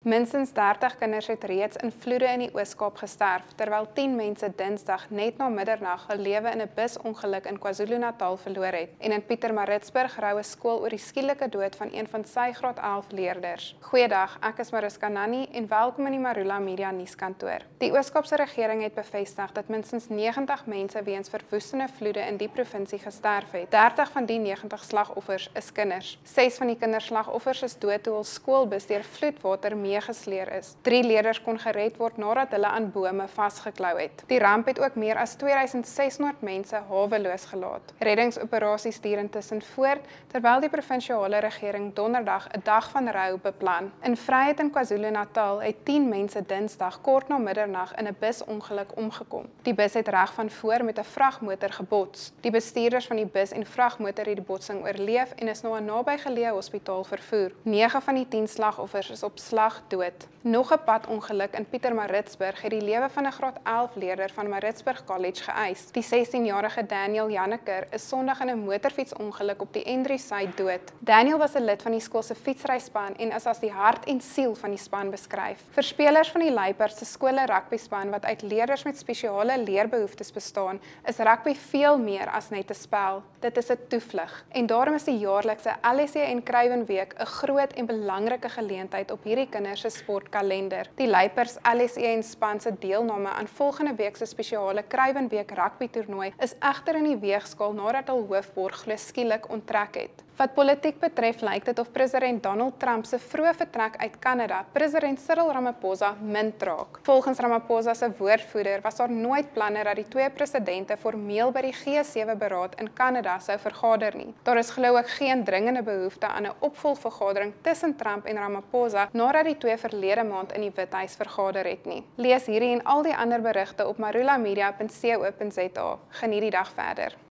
Minstens 30 kinders het reeds in vloede in die Oos-Kaap gesterf, terwyl 10 mense Dinsdag net na middernag hul lewe in 'n busongeluk in KwaZulu-Natal verloor het. En in Pietermaritzburg rou 'n skool oor die skielike dood van een van sy graad 11 leerders. Goeiedag, ek is Mariska Nannie en welkom in die Marula Media nuuskantoor. Die Oos-Kaapse regering het bevestig dat minstens 90 mense weens verwoestende vloede in die provinsie gesterf het. 30 van die 90 slagoffers is kinders. 6 van die kinderslagoffers is dood toe hul skoolbus deur vloedwater meegesleer is. 3 leerders kon gered word nadat hulle aan bome vasgeklou het. Die ramp het ook meer as 2600 mense haweloos gelaat. Reddingsoperasies duur intussen voort, terwyl die provinsiale regering donderdag 'n dag van rou beplan. In Vryheid in KwaZulu-Natal het 10 mense Dinsdag kort na middernag in 'n busongeluk omgekom. Die bus het reg van voor met 'n vragmotor gebots. Die bestuurders van die bus en vragmotor het die botsing oorleef en is na 'n nabygeleë hospitaal vervoer. 9 van die 10 slagoffers is op slag dood. Nog 'n padongeluk in Pietermaritzburg het die lewe van 'n graad 11 leerder van Maritzburg College geëis. Die 16-jarige Daniel Janneker is Sondag in 'n motorfietsongeluk op die N3 Suid dood. Daniel was 'n lid van die skool se fietsryspan en is as die hart en siel van die span beskryf. Vir spelers van die Luiperd se skole rugbyspan wat uit leerders met spesiale leerbehoeftes bestaan, is rugby veel meer as net 'n spel. Dit is 'n toevlug. En daarom is die jaarlikse LSE en Kruiwenweek 'n groot en belangrike geleentheid op hierdie kinders se sportkalender. Die Luiperds LSE en span se deelname aan volgende week se spesiale Kruiwenweek rugby toernooi is egter in die weegskaal nadat hul hoofborg glo skielik onttrek het. Wat politiek betref, lyk dit of president Donald Trump se vroeë vertrek uit Kanada president Cyril Ramaphosa min traak. Volgens Ramaphosa se woordvoerder was daar nooit planne dat die twee presidente formeel by die G7-beraad in Kanada sou vergader nie. Daar is glo ook geen dringende behoefte aan 'n opvolgvergadering tussen Trump en Ramaphosa nadat die twee verlede maand in die Withuis vergader het nie. Lees hierdie en al die ander berigte op marulamedia.co.za. Geniet die dag verder.